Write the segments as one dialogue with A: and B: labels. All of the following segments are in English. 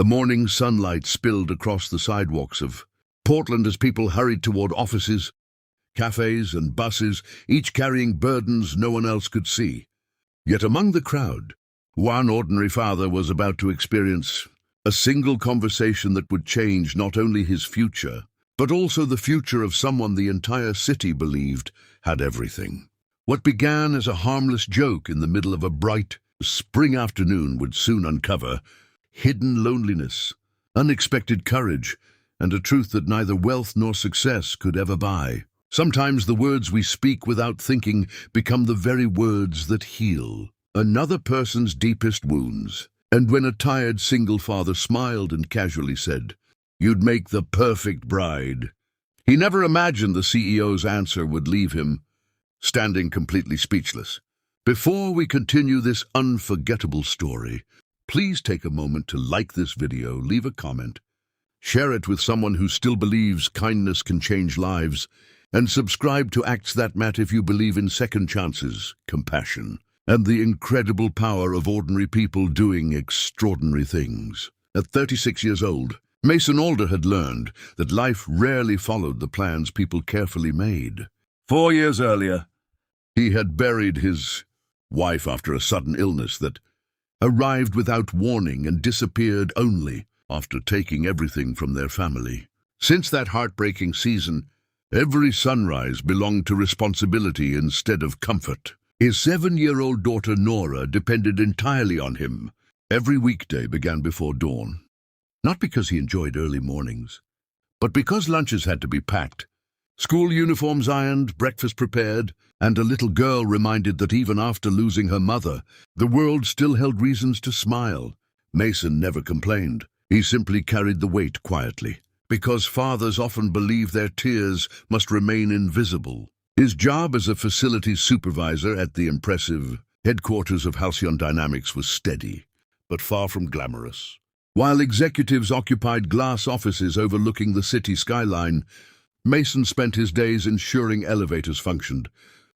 A: The morning sunlight spilled across the sidewalks of Portland as people hurried toward offices, cafes, and buses, each carrying burdens no one else could see. Yet among the crowd, one ordinary father was about to experience a single conversation that would change not only his future, but also the future of someone the entire city believed had everything. What began as a harmless joke in the middle of a bright spring afternoon would soon uncover hidden loneliness, unexpected courage, and a truth that neither wealth nor success could ever buy. Sometimes the words we speak without thinking become the very words that heal another person's deepest wounds. And when a tired single father smiled and casually said, "You'd make the perfect bride," he never imagined the CEO's answer would leave him standing completely speechless. Before we continue this unforgettable story, please take a moment to like this video, leave a comment, share it with someone who still believes kindness can change lives, and subscribe to Acts That Matter if you believe in second chances, compassion, and the incredible power of ordinary people doing extraordinary things. At 36 years old, Mason Alder had learned that life rarely followed the plans people carefully made.
B: 4 years earlier,
A: he had buried his wife after a sudden illness that arrived without warning and disappeared only after taking everything from their family. Since that heartbreaking season, every sunrise belonged to responsibility instead of comfort. His 7-year-old daughter Nora depended entirely on him. Every weekday began before dawn, not because he enjoyed early mornings, but because lunches had to be packed, school uniforms ironed, breakfast prepared, and a little girl reminded that even after losing her mother, the world still held reasons to smile. Mason never complained. He simply carried the weight quietly, because fathers often believe their tears must remain invisible. His job as a facilities supervisor at the impressive headquarters of Halcyon Dynamics was steady, but far from glamorous. While executives occupied glass offices overlooking the city skyline, Mason spent his days ensuring elevators functioned.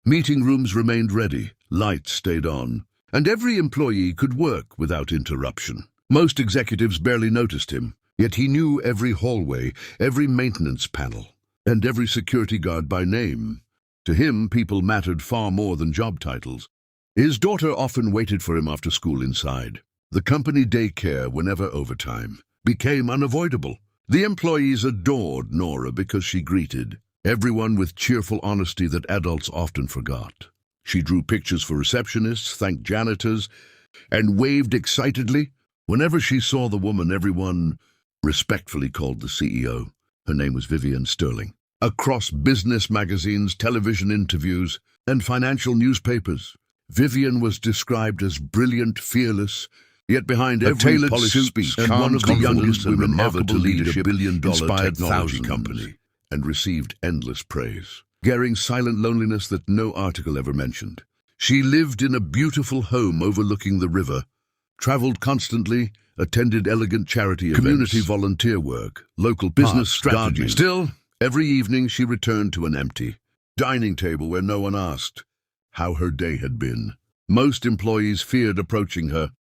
A: Meeting rooms remained ready, lights stayed on, and every employee could work without interruption. Most executives barely noticed him, yet he knew every hallway, every maintenance panel, and every security guard by name. To him, people mattered far more than job titles. His daughter often waited for him after school inside. The company daycare, whenever overtime, became unavoidable. The employees adored Nora because she greeted everyone with cheerful honesty that adults often forgot. She drew pictures for receptionists, thanked janitors, and waved excitedly whenever she saw the woman everyone respectfully called the CEO. Her name was Vivian Sterling. Across business magazines, television interviews, and financial newspapers, Vivian was described as brilliant, fearless, yet behind every polished speech, and one of the youngest women ever to lead a billion-dollar technology company, and received endless praise, carrying silent loneliness that no article ever mentioned. She lived in a beautiful home overlooking the river, traveled constantly, attended elegant charity events, community volunteer work, local business strategies. Still, every evening she returned to an empty dining table where no one asked how her day had been. Most employees feared approaching her.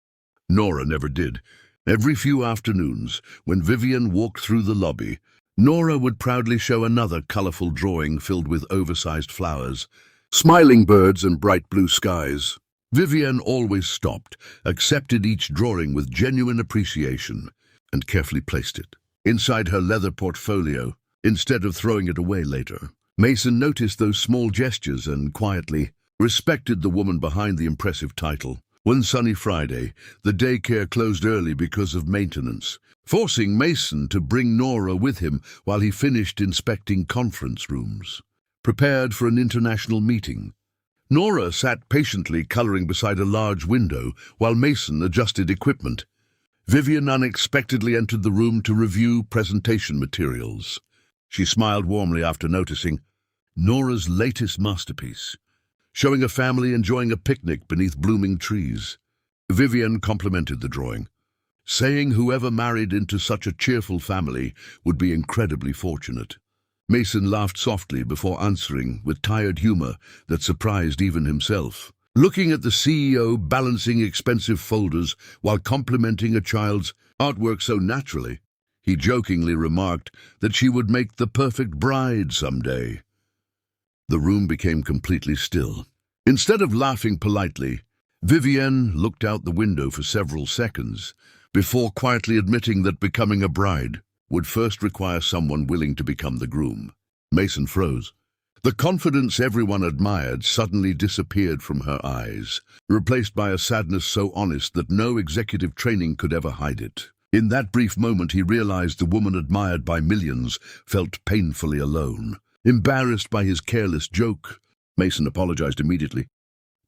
A: Nora never did. Every few afternoons, when Vivian walked through the lobby, Nora would proudly show another colorful drawing filled with oversized flowers, smiling birds and bright blue skies. Vivian always stopped, accepted each drawing with genuine appreciation, and carefully placed it inside her leather portfolio, instead of throwing it away later. Mason noticed those small gestures and quietly respected the woman behind the impressive title. One sunny Friday, the daycare closed early because of maintenance, forcing Mason to bring Nora with him while he finished inspecting conference rooms. Prepared for an international meeting, Nora sat patiently coloring beside a large window while Mason adjusted equipment. Vivian unexpectedly entered the room to review presentation materials. She smiled warmly after noticing Nora's latest masterpiece, showing a family enjoying a picnic beneath blooming trees. Vivian complimented the drawing, saying whoever married into such a cheerful family would be incredibly fortunate. Mason laughed softly before answering with tired humor that surprised even himself. Looking at the CEO balancing expensive folders while complimenting a child's artwork so naturally. He jokingly remarked that she would make the perfect bride someday. The room became completely still. Instead of laughing politely, Vivienne looked out the window for several seconds before quietly admitting that becoming a bride would first require someone willing to become the groom. Mason froze. The confidence everyone admired suddenly disappeared from her eyes, replaced by a sadness so honest that no executive training could ever hide it. In that brief moment, he realized the woman admired by millions felt painfully alone. Embarrassed by his careless joke, Mason apologized immediately.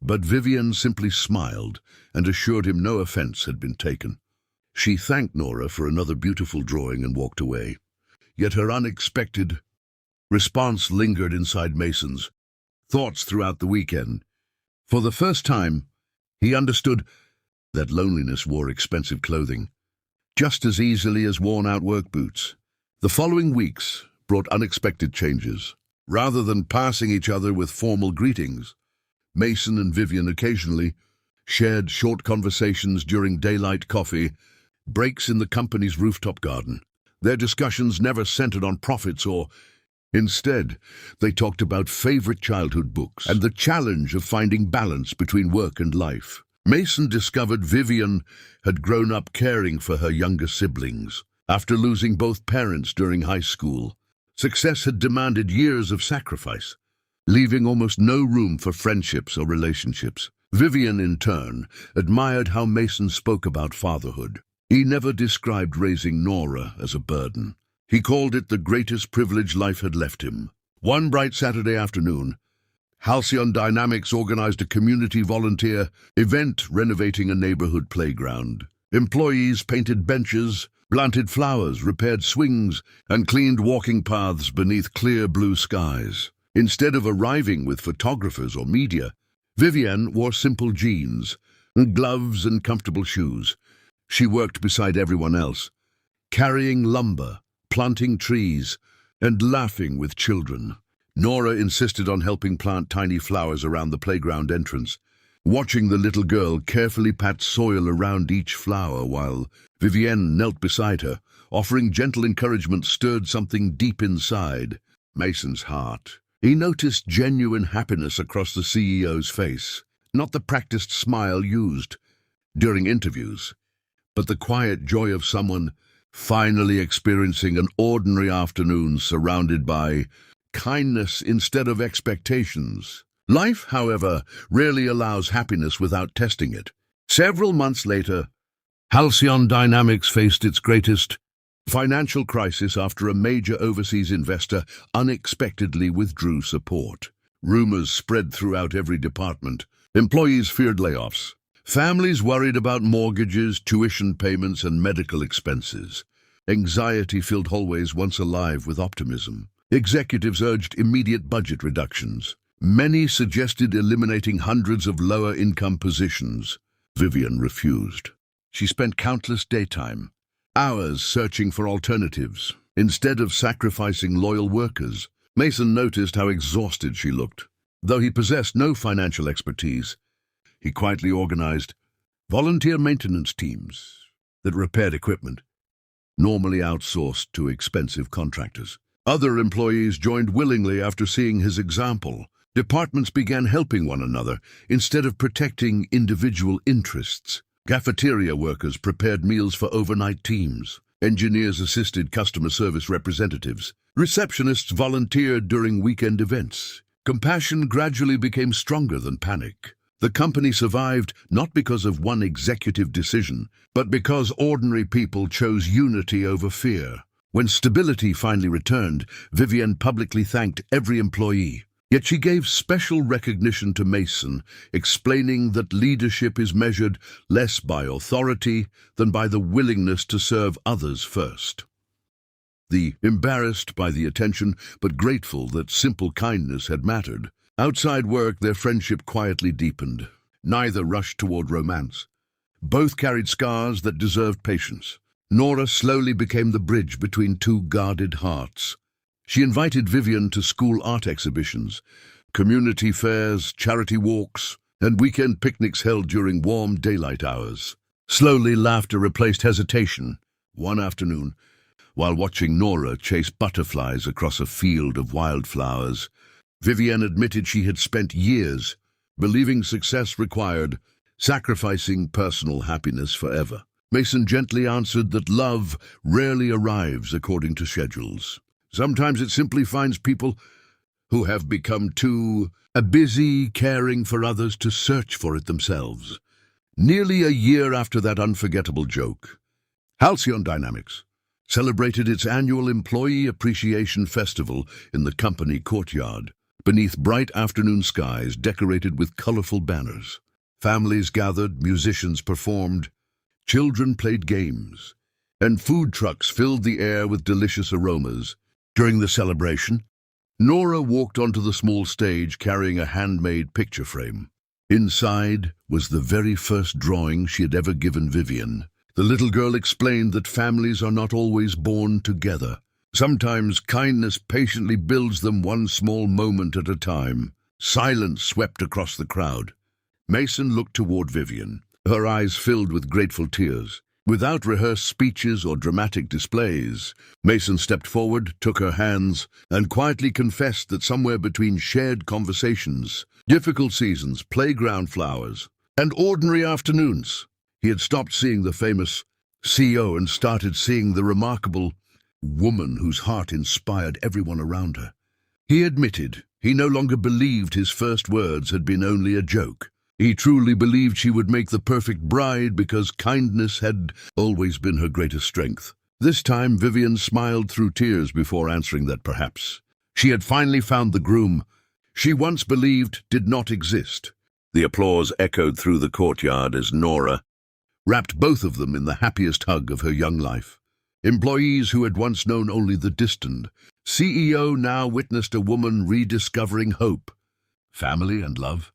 A: But Vivienne simply smiled and assured him no offense had been taken. She thanked Nora for another beautiful drawing and walked away. Yet her unexpected response lingered inside Mason's thoughts throughout the weekend. For the first time, he understood that loneliness wore expensive clothing, just as easily as worn-out work boots. The following weeks brought unexpected changes. Rather than passing each other with formal greetings, Mason and Vivienne occasionally shared short conversations during daylight coffee breaks in the company's rooftop garden. Their discussions never centered on profits or instead, they talked about favorite childhood books and the challenge of finding balance between work and life. Mason discovered Vivienne had grown up caring for her younger siblings. After losing both parents during high school, success had demanded years of sacrifice, leaving almost no room for friendships or relationships. Vivienne, in turn, admired how Mason spoke about fatherhood. He never described raising Nora as a burden. He called it the greatest privilege life had left him. One bright Saturday afternoon, Halcyon Dynamics organized a community volunteer event renovating a neighborhood playground. Employees painted benches, planted flowers, repaired swings, and cleaned walking paths beneath clear blue skies. Instead of arriving with photographers or media, Vivienne wore simple jeans, gloves, and comfortable shoes. She worked beside everyone else, carrying lumber, planting trees, and laughing with children. Nora insisted on helping plant tiny flowers around the playground entrance. Watching the little girl carefully pat soil around each flower while Vivienne knelt beside her, offering gentle encouragement, stirred something deep inside Mason's heart. He noticed genuine happiness across the CEO's face, not the practiced smile used during interviews, but the quiet joy of someone finally experiencing an ordinary afternoon surrounded by kindness instead of expectations. Life, however, rarely allows happiness without testing it. Several months later, Halcyon Dynamics faced its greatest financial crisis after a major overseas investor unexpectedly withdrew support. Rumors spread throughout every department. Employees feared layoffs. Families worried about mortgages, tuition payments, and medical expenses. Anxiety filled hallways once alive with optimism. Executives urged immediate budget reductions. Many suggested eliminating hundreds of lower-income positions. Vivienne refused. She spent countless daytime hours searching for alternatives, instead of sacrificing loyal workers. Mason noticed how exhausted she looked. Though he possessed no financial expertise, he quietly organized volunteer maintenance teams that repaired equipment, normally outsourced to expensive contractors. Other employees joined willingly after seeing his example. Departments began helping one another instead of protecting individual interests. Cafeteria workers prepared meals for overnight teams. Engineers assisted customer service representatives. Receptionists volunteered during weekend events. Compassion gradually became stronger than panic. The company survived not because of one executive decision, but because ordinary people chose unity over fear. When stability finally returned, Vivienne publicly thanked every employee. Yet she gave special recognition to Mason, explaining that leadership is measured less by authority than by the willingness to serve others first. Embarrassed by the attention, but grateful that simple kindness had mattered. Outside work, their friendship quietly deepened. Neither rushed toward romance. Both carried scars that deserved patience. Nora slowly became the bridge between two guarded hearts. She invited Vivienne to school art exhibitions, community fairs, charity walks, and weekend picnics held during warm daylight hours. Slowly, laughter replaced hesitation. One afternoon, while watching Nora chase butterflies across a field of wildflowers, Vivienne admitted she had spent years believing success required sacrificing personal happiness forever. Mason gently answered that love rarely arrives according to schedules. Sometimes it simply finds people who have become too busy caring for others to search for it themselves. Nearly a year after that unforgettable joke, Halcyon Dynamics celebrated its annual Employee Appreciation Festival in the company courtyard, beneath bright afternoon skies decorated with colorful banners. Families gathered, musicians performed, children played games, and food trucks filled the air with delicious aromas. During the celebration, Nora walked onto the small stage carrying a handmade picture frame. Inside was the very first drawing she had ever given Vivienne. The little girl explained that families are not always born together. Sometimes kindness patiently builds them one small moment at a time. Silence swept across the crowd. Mason looked toward Vivienne, her eyes filled with grateful tears. Without rehearsed speeches or dramatic displays, Mason stepped forward, took her hands, and quietly confessed that somewhere between shared conversations, difficult seasons, playground flowers, and ordinary afternoons, he had stopped seeing the famous CEO and started seeing the remarkable woman whose heart inspired everyone around her. He admitted he no longer believed his first words had been only a joke. He truly believed she would make the perfect bride because kindness had always been her greatest strength. This time, Vivienne smiled through tears before answering that perhaps she had finally found the groom she once believed did not exist. The applause echoed through the courtyard as Nora wrapped both of them in the happiest hug of her young life. Employees who had once known only the distant CEO now witnessed a woman rediscovering hope, family, and love.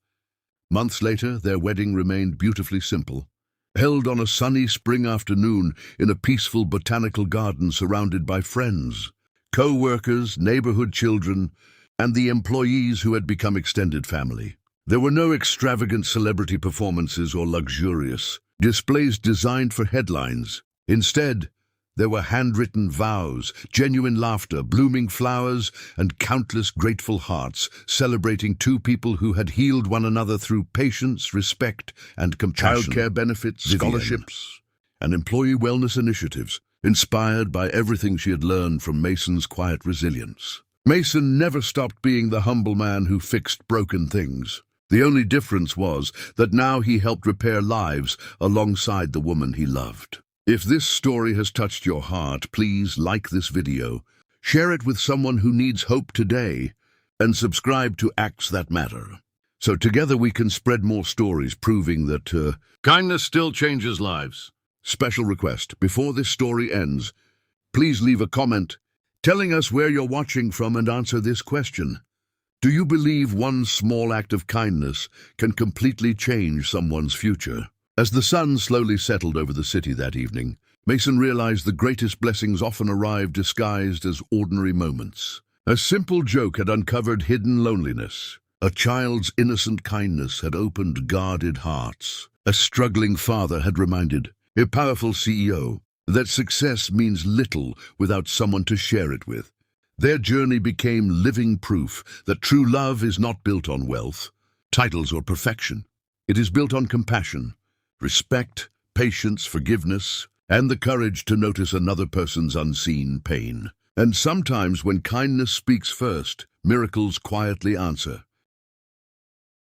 A: Months later, their wedding remained beautifully simple, held on a sunny spring afternoon in a peaceful botanical garden surrounded by friends, co-workers, neighborhood children, and the employees who had become extended family. There were no extravagant celebrity performances or luxurious displays designed for headlines. Instead, there were handwritten vows, genuine laughter, blooming flowers, and countless grateful hearts, celebrating two people who had healed one another through patience, respect, and compassion. Childcare benefits, scholarships, and employee wellness initiatives, inspired by everything she had learned from Mason's quiet resilience. Mason never stopped being the humble man who fixed broken things. The only difference was that now he helped repair lives alongside the woman he loved. If this story has touched your heart, please like this video, share it with someone who needs hope today, and subscribe to Acts That Matter. So together we can spread more stories proving that kindness still changes lives. Special request, before this story ends, please leave a comment telling us where you're watching from and answer this question. Do you believe one small act of kindness can completely change someone's future? As the sun slowly settled over the city that evening, Mason realized the greatest blessings often arrive disguised as ordinary moments. A simple joke had uncovered hidden loneliness. A child's innocent kindness had opened guarded hearts. A struggling father had reminded a powerful CEO that success means little without someone to share it with. Their journey became living proof that true love is not built on wealth, titles, or perfection. It is built on compassion, respect, patience, forgiveness, and the courage to notice another person's unseen pain. And sometimes when kindness speaks first, miracles quietly answer.